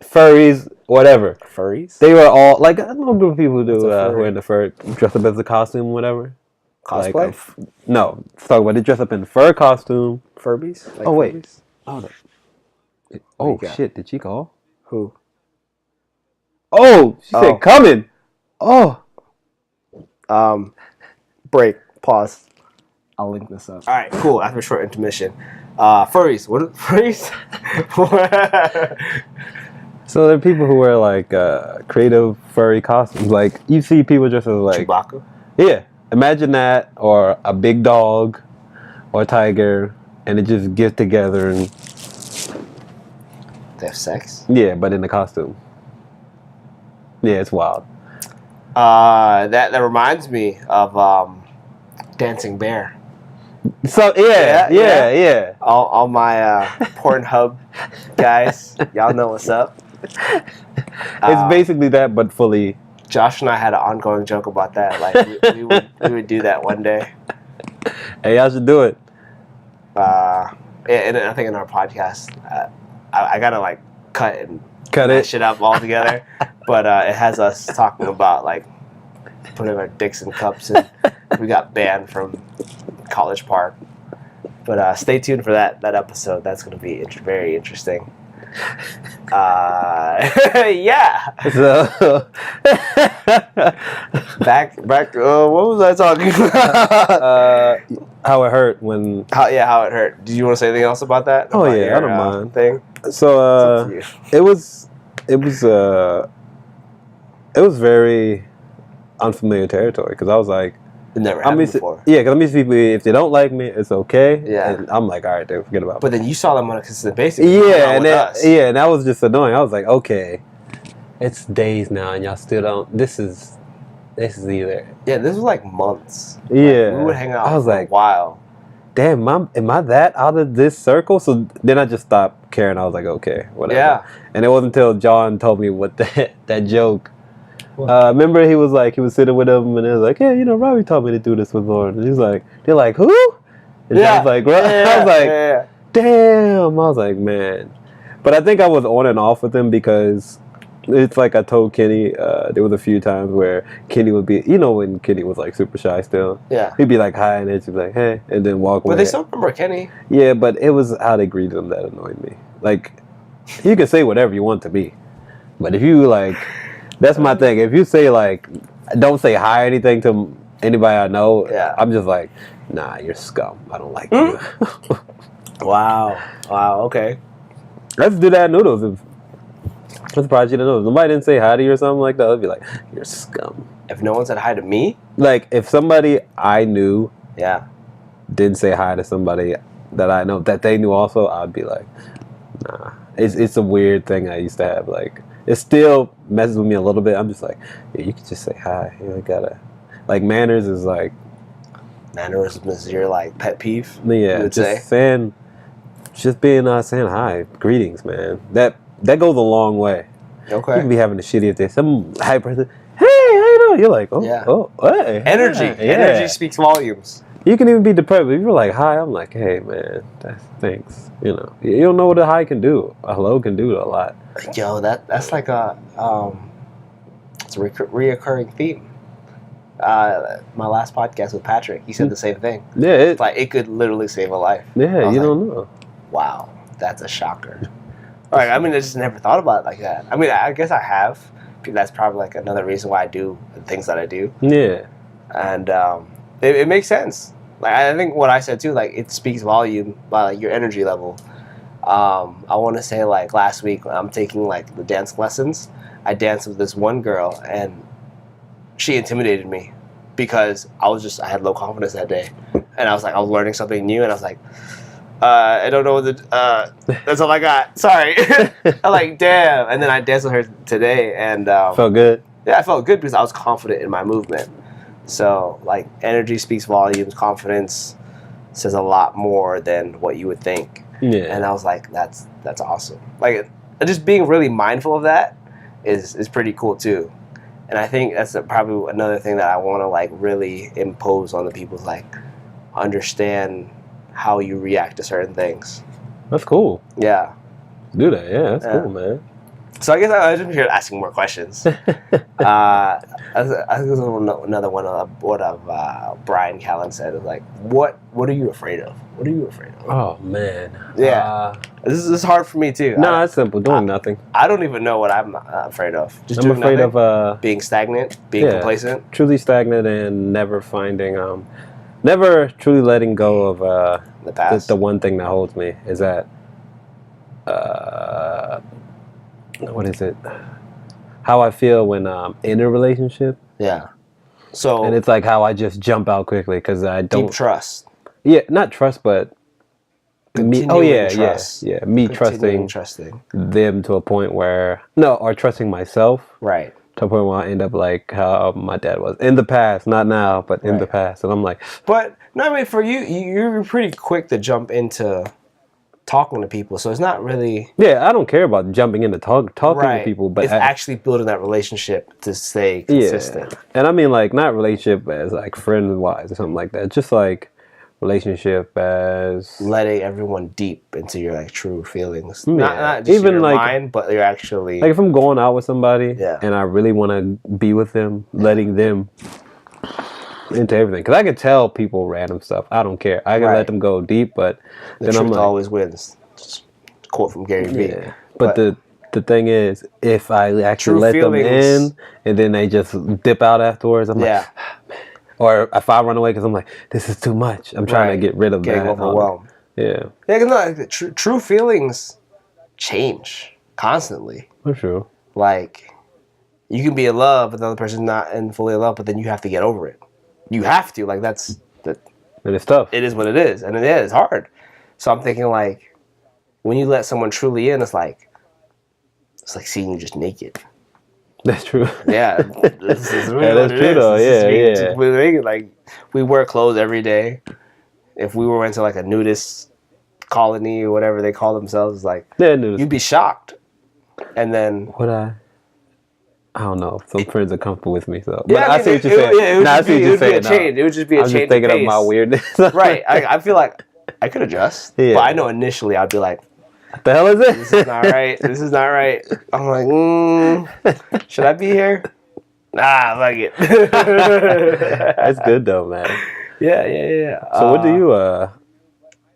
furries. Whatever. Furries? They were all, like, I know a group of people who do, who are in the fur, dress up as a costume, whatever. Cosplay? Like, no. Let's talk about it. Dress up in a fur costume. Furbies? Like wait. Furbies? Shit. Did she call? Who? Oh, she said coming. Oh. Break. Pause. I'll link this up. All right, cool. After a short intermission. Furries. What are furries? So there are people who wear like creative furry costumes. Like you see people dressed as like Chewbacca. Yeah, imagine that, or a big dog, or a tiger, and it just get together and they have sex. Yeah, but in the costume. Yeah, it's wild. That reminds me of Dancing Bear. So yeah. All my Pornhub guys, y'all know what's up. It's basically that, but fully. Josh and I had an ongoing joke about that. Like we would do that one day. Hey, y'all should do it. And I think in our podcast, I gotta like cut it shit up altogether. But it has us talking about like putting our dicks in cups, and we got banned from College Park. But stay tuned for that episode. That's going to be very interesting. Yeah. So back. What was I talking about? How it hurt when. How it hurt. Did you want to say anything else about that? Oh yeah, I don't mind. Thing. So it was very unfamiliar territory because I was like. It never happened before. Yeah, because I'm used to people, if they don't like me, it's okay. Yeah. And I'm like, all right, dude, forget about it. But then you saw them on a consistent basis. Yeah, and that was just annoying. I was like, okay, it's days now, and y'all still don't. This is either. Yeah, this was like months. Yeah. Like, we would hang out for a while. Damn, am I that out of this circle? So then I just stopped caring. I was like, okay, whatever. Yeah. And it wasn't until John told me what that joke. Remember, he was sitting with him, and he was like, "Yeah, Robbi taught me to do this with Lauren." And he's like, "They're like, who?" And I was like, I was like, damn. I was like, man. But I think I was on and off with him because It's like I told Kenny, there was a few times where Kenny would be, when Kenny was like super shy still. Yeah. He'd be like hi and then she'd be like, hey, and then walk away. But they still remember Kenny. Yeah, but it was how they greeted him that annoyed me. Like, you can say whatever you want to me. But if you like, that's my thing. If you say like, don't say hi or anything to anybody I know, I'm just like, nah, you're scum. I don't like you. Wow. Okay. Let's do that at Noodles. I'm surprised you didn't know. If nobody didn't say hi to you or something like that, I'd be like, you're scum. If no one said hi to me? Like, if somebody I knew didn't say hi to somebody that I know that they knew also, I'd be like, nah. It's a weird thing I used to have. Like, it still messes with me a little bit. I'm just like, yeah, you can just say hi. You gotta, like, manners is like. Mannerism is your, like, pet peeve? Yeah, just saying hi, greetings, man. That goes a long way. Okay. You can be having a shitty day. Some hype person, hey, how you doing? You're like, hey. Energy. Yeah. Energy speaks volumes. You can even be depressed. If you're like, hi, I'm like, hey, man, thanks. You don't know what a hi can do. A hello can do a lot. Yo, that's like it's a reoccurring theme. My last podcast with Patrick, he said the same thing. Yeah, it's like it could literally save a life. Yeah, you don't know. Wow, that's a shocker. All right, I mean, I just never thought about it like that. I mean, I guess I have. That's probably like another reason why I do the things that I do. Yeah, and it makes sense. Like, I think what I said too, like, it speaks volume by like your energy level. I want to say, like, last week I'm taking like the dance lessons. I danced with this one girl and she intimidated me because I had low confidence that day, and I was learning something new, and I was like, I don't know what that's all I got. Sorry. I'm like, damn. And then I danced with her today, and felt good. Yeah, I felt good because I was confident in my movement. So, like, energy speaks volumes. Confidence says a lot more than what you would think. Yeah. And I was like, that's awesome. Like, just being really mindful of that is pretty cool too. And I think that's probably another thing that I want to, like, really impose on the people, is like, understand how you react to certain things. That's cool. Yeah. Do that. Yeah, that's cool, man. So I guess I was just here asking more questions. I think another one of what Bryan Callen said is like, what are you afraid of? What are you afraid of? Oh, man. Yeah. This is hard for me too. No, it's simple. Doing nothing. I don't even know what I'm afraid of. Just I'm afraid nothing? Of being stagnant, being complacent. Truly stagnant and never finding, never truly letting go of the past. The one thing that holds me is that, what is it? How I feel when I'm in a relationship. Yeah. So. And it's like how I just jump out quickly because I don't. Deep trust. Yeah, not trust, but. Me trusting them to a point where or trusting myself. Right. To a point where I end up like how my dad was in the past, not now, but in the past, and I'm like. But no, I mean, for you're pretty quick to jump into talking to people, so it's not really. Yeah, I don't care about jumping into talking to people, but it's actually building that relationship to stay consistent. Yeah. And I mean, like, not relationship as like friend wise or something like that, just like relationship as letting everyone deep into your, like, true feelings. Not just even your like mind, but you're actually like, if I'm going out with somebody and I really want to be with them, letting them into everything, because I can tell people random stuff. I don't care. I can let them go deep, but the truth always wins. Quote from Gary Vee. Yeah. But the thing is, if I actually let them in and then they just dip out afterwards, I'm like, man. Or if I run away because I'm like, this is too much. I'm trying to get rid of that. Getting overwhelmed. Yeah. Yeah, because true feelings change constantly. For sure. Like, you can be in love, but the other person's not fully in love, but then you have to get over it. You have to. Like, that's. And it's tough. It is what it is. And it's hard. So I'm thinking, like, when you let someone truly in, it's like seeing you just naked. That's true. Yeah, this is really that's true though. Yeah. Like, we wear clothes every day. If we were into like a nudist colony or whatever they call themselves, like, you'd be shocked. And then I don't know. Some friends are comfortable with me, so. But I see what you're saying. I see what you're saying. It would just be a change. I'm just thinking of my weirdness. Right. I feel like I could adjust, but I know initially I'd be like, What the hell is it? This is not right. This is not right. I'm like, should I be here? Nah, fuck it. That's good though, man. Yeah. So what do you,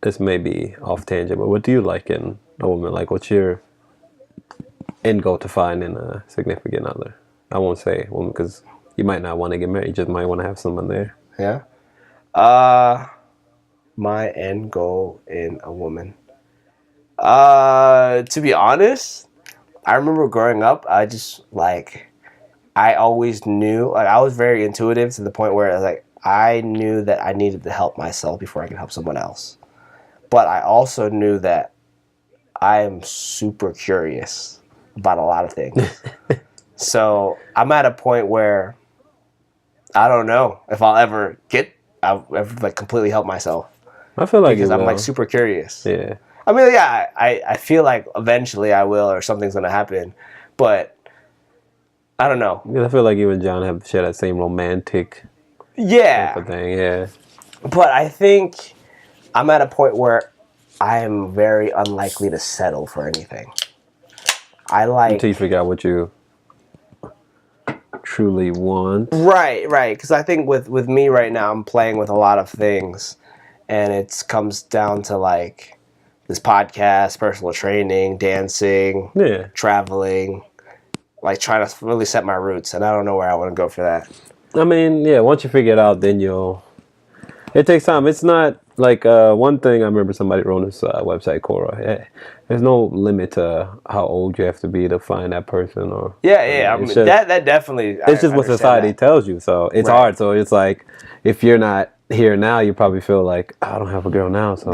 this may be off tangent, but what do you like in a woman? Like, what's your end goal to find in a significant other? I won't say woman because you might not want to get married. You just might want to have someone there. Yeah. My end goal in a woman. To be honest, I remember growing up, I always knew, like, I was very intuitive to the point where, like, I knew that I needed to help myself before I could help someone else. But I also knew that I am super curious about a lot of things. So I'm at a point where I don't know if I'll ever like completely help myself. I feel like because I'm like super curious. Yeah. I mean, yeah, I feel like eventually I will, or something's gonna happen, but I don't know. Yeah, I feel like you and John have share that same romantic type of thing. Yeah. But I think I'm at a point where I am very unlikely to settle for anything. Until you figure out what you truly want. Right. Because I think with me right now, I'm playing with a lot of things, and it comes down to like this podcast, personal training, dancing, traveling, like trying to really set my roots, and I don't know where I want to go for that. I mean, yeah, once you figure it out, then it takes time. It's not like one thing I remember somebody wrote on this website, Quora. There's no limit to how old you have to be to find that person. Or I mean, that definitely. It's just what society tells you, so it's hard. So it's like if you're not here now, you probably feel like I don't have a girl now, so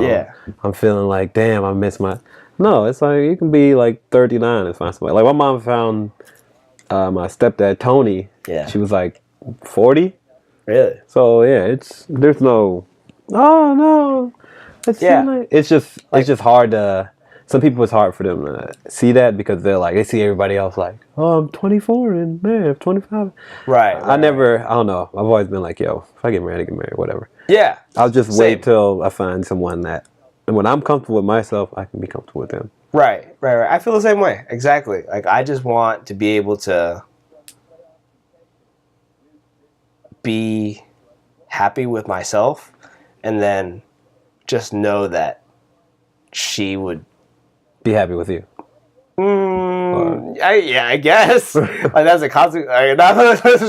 I'm feeling like damn, I miss my. No, it's like you can be like 39 and find somebody. Like my mom found my stepdad Tony. Yeah, she was like 40. Really? So yeah, there's no. Oh no, it's just hard to. Some people, it's hard for them to see that because they see everybody else like, oh, I'm 24 and man, I'm 25. Right. I don't know. I've always been like, yo, if I get married, whatever. Yeah. I'll just wait till I find someone that, and when I'm comfortable with myself, I can be comfortable with them. Right. I feel the same way. Exactly. Like I just want to be able to be happy with myself, and then just know that she would be happy with you. I guess. Like that's a consequence.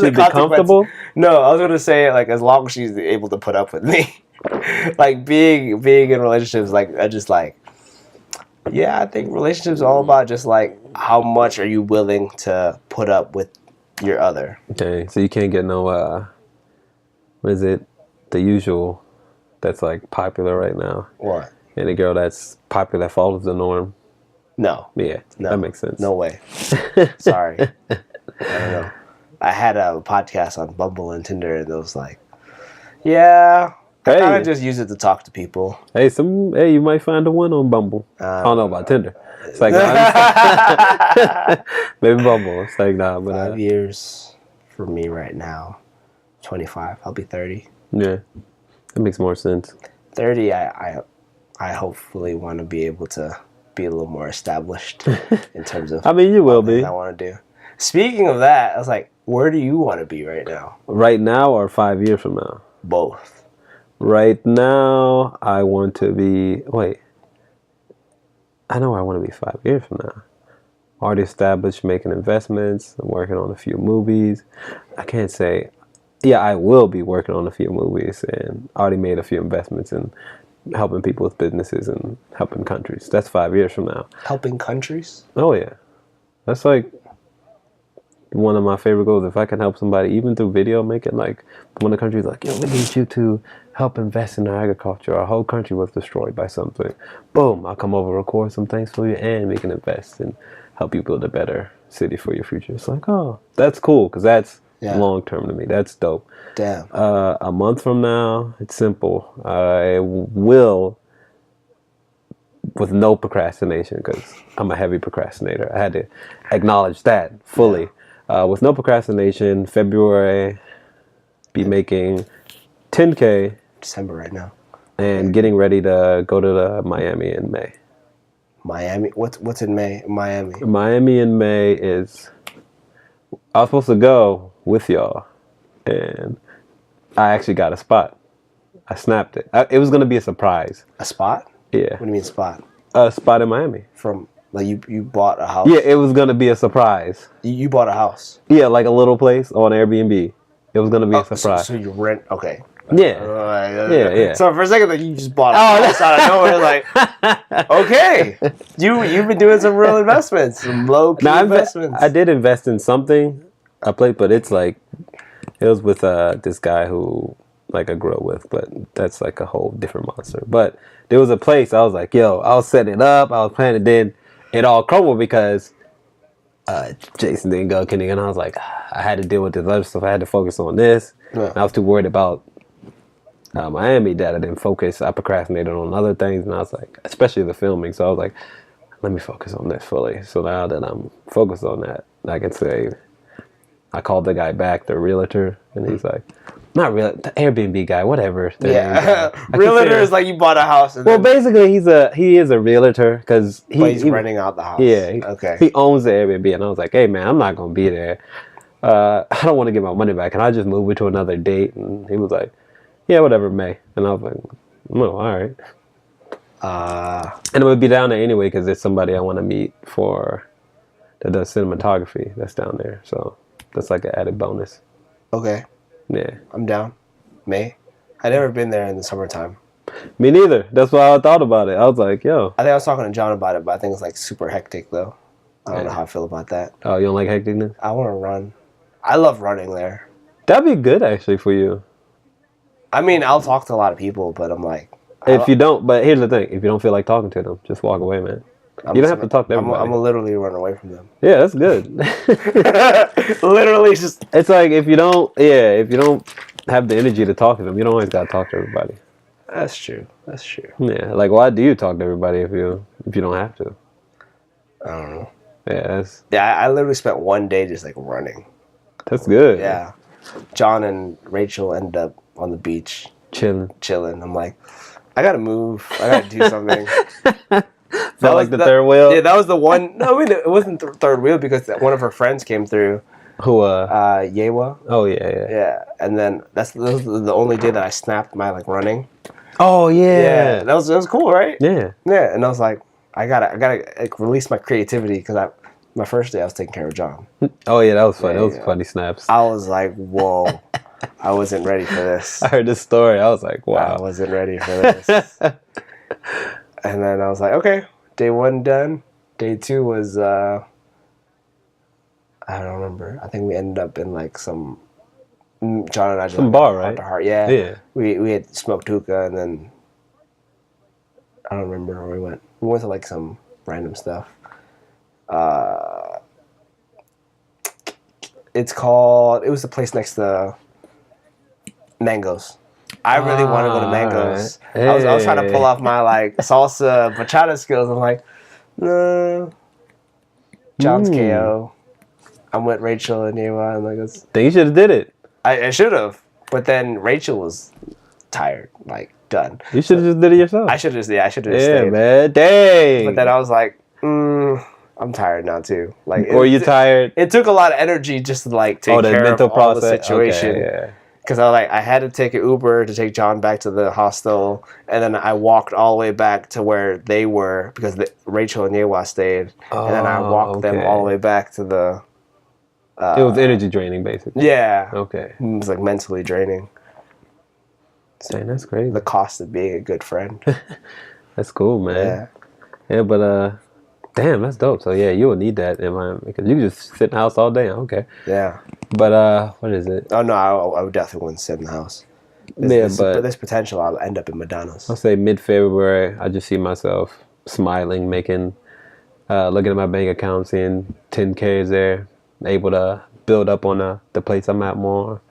She'd be comfortable? No, I was gonna say like as long as she's able to put up with me. Like being in relationships, like I think relationships are all about just like how much are you willing to put up with your other. Okay, so you can't get no what is it? The usual that's like popular right now. What? And a girl that's popular that follows the norm. No. Yeah, no, that makes sense. No way. Sorry. I don't know. I had a podcast on Bumble and Tinder, and it was like, I kind of just use it to talk to people. Hey, you might find the one on Bumble. I don't know about Tinder. It's like, maybe Bumble. It's like, nah, but 5 years for me right now. 25. I'll be 30. Yeah, that makes more sense. 30, I hopefully want to be able to be a little more established in terms of. I mean, you will be. I want to do. Speaking of that, I was like, where do you want to be right now? Right now or 5 years from now? Both. Right now, I want to be. Wait. I know where I want to be 5 years from now. Already established, making investments. I'm working on a few movies. I can't say. Yeah, I will be working on a few movies and already made a few investments in helping people with businesses and helping countries. That's 5 years from now. Helping countries? Oh, yeah. That's like one of my favorite goals. If I can help somebody, even through video, make it like one of the countries like, yo, we need you to help invest in our agriculture. Our whole country was destroyed by something. Boom, I'll come over, record some things for you, and we can invest and help you build a better city for your future. It's like, oh, that's cool, because that's long term to me. That's dope. Damn. A month from now, it's simple. I will, with no procrastination, because I'm a heavy procrastinator. I had to acknowledge that fully. With no procrastination, February, be making 10K. December right now. And getting ready to go to Miami in May. Miami. What's in May? Miami. Miami in May is. I was supposed to go with y'all, and I actually got a spot. I snapped it. It was gonna be a surprise. A spot? Yeah. What do you mean spot? A spot in Miami. From like you bought a house? Yeah, it was gonna be a surprise. You bought a house? Yeah, like a little place on Airbnb. It was gonna be a surprise. So you rent? Okay. Yeah. Yeah. So for a second, like you just bought a house out of nowhere. Like, okay, you've been doing some real investments, some low key investments. I did invest in something, a place, but it's like it was with this guy who like I grew up with, but that's like a whole different monster. But there was a place I was like, yo, I was setting it up, I was planning, then it all crumbled because Jason didn't go, Kenny, and I was like, I had to deal with this other stuff. I had to focus on this. Yeah. And I was too worried about Miami that I didn't focus. I procrastinated on other things, and I was like, especially the filming. So I was like, let me focus on this fully. So now that I'm focused on that, I can say, I called the guy back, the realtor, and he's like, not real, the Airbnb guy, whatever. Yeah, realtor is like you bought a house. And well, basically, he is a realtor because he's renting out the house. Yeah, okay. He owns the Airbnb, and I was like, hey man, I'm not gonna be there. I don't want to get my money back. Can I just move it to another date? And he was like, yeah, whatever, May. And I was like, oh, all right. And it would be down there anyway because there's somebody I want to meet that does cinematography that's down there. So that's like an added bonus. Okay. Yeah. I'm down. May. I've never been there in the summertime. Me neither. That's why I thought about it. I was like, yo. I think I was talking to John about it, but I think it's like super hectic though. I don't know how I feel about that. Oh, you don't like hecticness? I want to run. I love running there. That'd be good actually for you. I mean, I'll talk to a lot of people, but I'm like... If you don't, but here's the thing. If you don't feel like talking to them, just walk away, man. You don't have to talk to everybody. I'm gonna literally run away from them. Yeah, that's good. Literally just... It's like if you don't have the energy to talk to them, you don't always gotta talk to everybody. That's true. That's true. Yeah, like why do you talk to everybody if you don't have to? I don't know. Yeah, I literally spent one day just like running. That's good. Yeah. John and Rachel ended up on the beach. Chilling. I'm like, I gotta move. I gotta do something. Felt like the third wheel? Yeah, that was the one. No, I mean, it wasn't the third wheel because one of her friends came through. Who? Yewa. Oh, yeah. Yeah, and then that was the only day that I snapped my like running. Oh, yeah. Yeah, that was cool, right? Yeah. Yeah, and I was like, I gotta like, release my creativity because my first day I was taking care of John. Oh yeah, that was funny. Those funny snaps. I was like, whoa, I wasn't ready for this. I heard this story. I was like, wow, I wasn't ready for this. And then I was like, okay, day one done. Day two was I don't remember. I think we ended up in like some John and I just some bar, right? Heart. Yeah. Yeah. We had smoked hookah and then I don't remember where we went. We went to like some random stuff. It was the place next to Mangoes. I really want to go to Mangoes. Right. Hey. I was trying to pull off my like salsa bachata skills. I'm like, no. John's KO. I'm with Rachel and Ewa, and like, then you should have did it. I should have, but then Rachel was tired, like done. You should have just did it yourself. I should have just stayed. Yeah, man, dang. But then I was like, I'm tired now too. Like, or you tired? It took a lot of energy just to like take care of all the situation. Okay, yeah. Because I had to take an Uber to take John back to the hostel, and then I walked all the way back to where they were because Rachel and Yewa stayed, and then I walked them all the way back to the. It was energy draining, basically. Yeah. Okay. It was like mentally draining. Dang, that's crazy. The cost of being a good friend. That's cool, man. Yeah, but damn, that's dope. So yeah, you will need that environment because you can just sit in the house all day. Okay. Yeah. But what is it? Oh no, I would definitely wouldn't sit in the house. But there's potential I'll end up in Madonna's. I'll say mid-February. I just see myself smiling, making, looking at my bank account, seeing 10K is there, able to build up on the place I'm at more,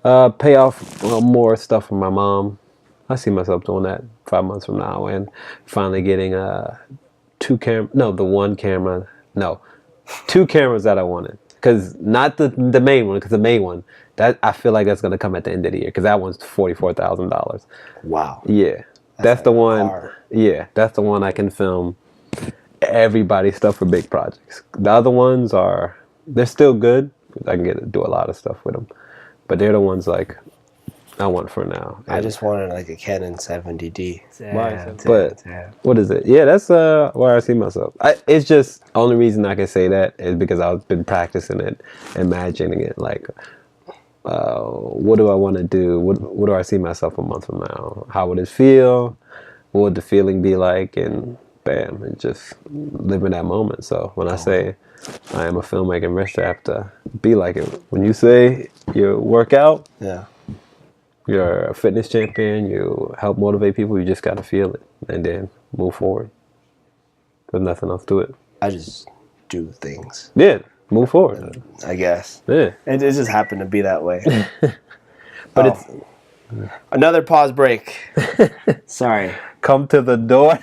pay off more stuff from my mom. I see myself doing that 5 months from now and finally getting two cameras that I wanted. Because not the main one, because the main one, that I feel like that's going to come at the end of the year, because that one's $44,000. Wow. Yeah. That's the one. Hard. Yeah, that's the one I can film everybody's stuff for big projects. The other ones they're still good. I can do a lot of stuff with them, but they're the ones like I want for now. I just wanted like a Canon 70D. But what is it? Yeah, that's where I see myself. It's just only reason I can say that is because I've been practicing it, imagining it. Like, what do I want to do? What do I see myself a month from now? How would it feel? What would the feeling be like? And bam, and just living that moment. So when I say I am a filmmaker and rich, I have to be like it. When you say you work out, you're a fitness champion, you help motivate people, you just got to feel it and then move forward. There's nothing else to it. I just do things. Yeah, move forward. I guess. Yeah. It just happened to be that way. But it's another pause break. Sorry. Come to the door.